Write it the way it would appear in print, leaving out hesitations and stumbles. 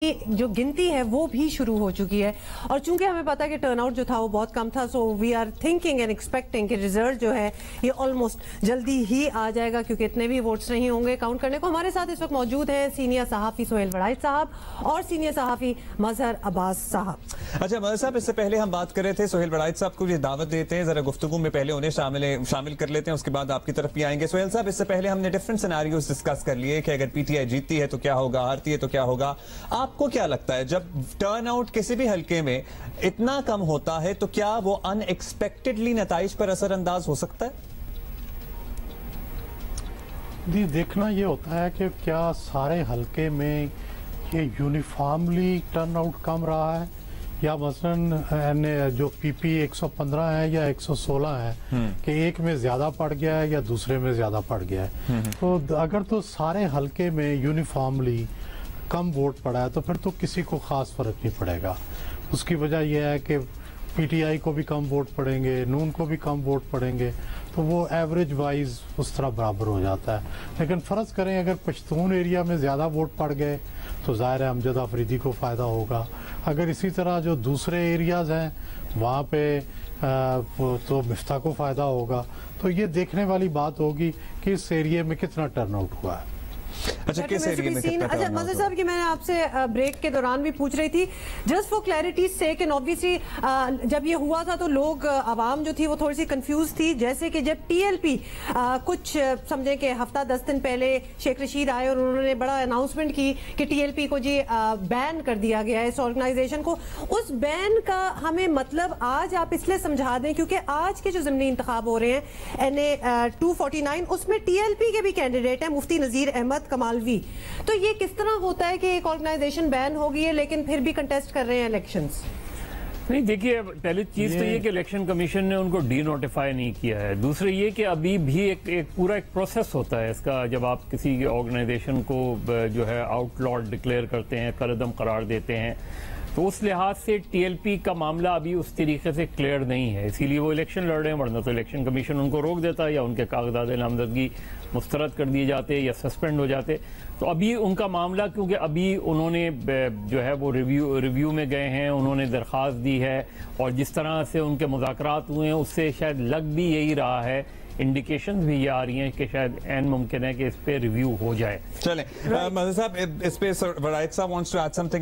जो गिनती है वो भी शुरू हो चुकी है और चूंकि हमें पता है कि टर्नआउट जो था वो बहुत कम था, so we are thinking and expecting कि रिजल्ट जो है ये ऑलमोस्ट जल्दी ही आ जाएगा क्योंकि इतने भी वोट्स नहीं होंगे काउंट करने को। हमारे साथ इस वक्त मौजूद हैं सीनियर सहाफ़ी सोहेल वड़ाइच साहब और सीनियर सहाफ़ी मजहर अब्बास साहब। अच्छा मजहर साहब, इससे पहले हम बात कर रहे थे सोहेल वड़ाइच साहब को ये दावत देते हैं, जरा गुफ्तगू में पहले उन्हें शामिल कर लेते हैं, उसके बाद आपकी तरफ भी आएंगे। सोहेल साहब, इससे पहले हमने डिफरेंट सिनेरियोस डिस्कस कर लिए कि अगर पीटीआई जीतती है तो क्या होगा, हारती है तो क्या होगा। आपको क्या लगता है जब टर्नआउट किसी भी हल्के में इतना कम होता है तो क्या वो अनएक्सपेक्टेडली नताइज पर असरअंदाज हो सकता है? जी, देखना ये होता है कि क्या सारे हल्के में ये यूनिफॉर्मली टर्नआउट कम रहा है या मसलन जो पीपी 115 है या 116 है कि एक में ज्यादा पड़ गया है या दूसरे में ज्यादा पड़ गया है। तो अगर तो सारे हल्के में यूनिफॉर्मली कम वोट पड़ा है तो फिर तो किसी को खास फर्क नहीं पड़ेगा। उसकी वजह यह है कि पीटीआई को भी कम वोट पड़ेंगे, नून को भी कम वोट पड़ेंगे, तो वो एवरेज वाइज उस तरह बराबर हो जाता है। लेकिन फ़र्ज़ करें अगर पश्तून एरिया में ज़्यादा वोट पड़ गए तो ज़ाहिर है अमजद आफरीदी को फ़ायदा होगा। अगर इसी तरह जो दूसरे एरियाज़ हैं वहाँ पे तो मिफ्ता को फ़ायदा होगा। तो ये देखने वाली बात होगी कि इस एरिया में कितना टर्नआउट हुआ है। अच्छा, किस एरिया में कितना अच्छा मजहर साहब की मैंने आपसे ब्रेक के दौरान भी पूछ रही थी, जस्ट फॉर क्लैरिटी से कि ऑब्वियसली जब ये हुआ था तो लोग आवाम जो थी वो थोड़ी सी कंफ्यूज थी। जैसे कि जब टीएलपी कुछ समझे कि हफ्ता 10 दिन पहले शेख रशीद आए और उन्होंने बड़ा अनाउंसमेंट की कि टीएलपी को जी बैन कर दिया गया है, इस ऑर्गेनाइजेशन को। उस बैन का हमें मतलब आज आप इसलिए समझा दें क्योंकि आज के जो ज़िमनी इंतखाब हो रहे हैं NA 249 उसमें टीएलपी के भी कैंडिडेट हैं मुफ्ती नज़ीर अहमद कमालवी। तो ये किस तरह होता है कि एक ऑर्गेनाइजेशन बैन हो गई है लेकिन फिर भी कंटेस्ट कर रहे हैं इलेक्शंस? नहीं, देखिए पहली चीज तो ये कि इलेक्शन कमीशन ने उनको डी नोटिफाई नहीं किया है। दूसरी ये कि अभी भी एक पूरा एक प्रोसेस होता है इसका। जब आप किसी ऑर्गेनाइजेशन को जो है आउटलॉड डिक्लेयर करते हैं, कलअदम करार देते हैं, तो उस लिहाज से टीएलपी का मामला अभी उस तरीके से क्लियर नहीं है, इसीलिए वो इलेक्शन लड़ रहे हैं। वरना तो इलेक्शन कमीशन उनको रोक देता है या उनके कागजात नामजदगी मुस्तरद कर दिए जाते या सस्पेंड हो जाते। तो अभी उनका मामला, क्योंकि अभी उन्होंने जो है वो रिव्यू में गए हैं, उन्होंने दरख्वास्त दी है और जिस तरह से उनके मुज़ाकरात हुए हैं उससे शायद लग भी यही रहा है, इंडिकेशन भी ये आ रही हैं कि शायद ऐन मुमकिन है कि इस पे रिव्यू हो जाए। चलें मजहर साहब, इस पे वड़ाइच साहब वांट्स टू ऐड समथिंग।